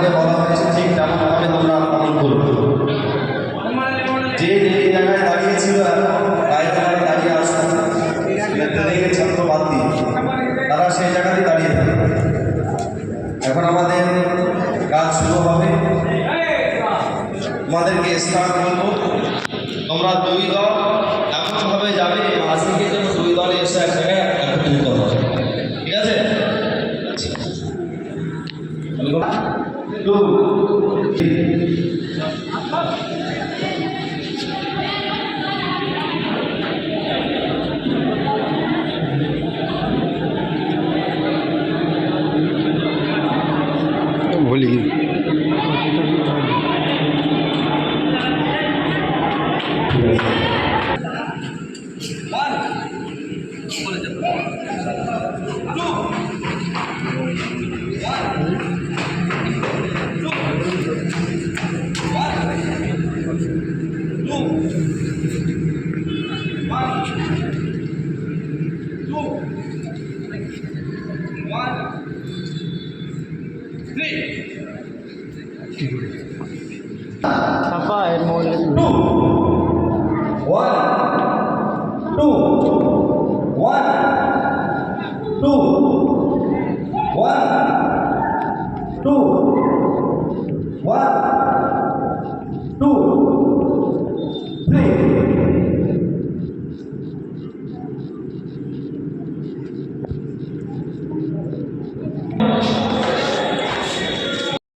তোমাদেরকে বলা হয়েছে ঠিক তেমনভাবে তোমরা পালন করবে। যে জায়গায় দাঁড়িয়েছিল এখন বাইরে দাঁড়িয়ে আসতো ট্রেনিংয়ের ছাত্র বাদ দিয়ে তারা সেই জায়গাতেই দাঁড়িয়ে থাকে। এখন আমাদের কাজ শুরু হবে। তোমাদেরকে স্টার্ট করবো। তোমরা দুই দল এমনভাবে যাবে আজকে যেন দুই দলে এসে এক জায়গায় একত্রিত হবে, ঠিক আছে? ভুলি ছাপা এর মূল্য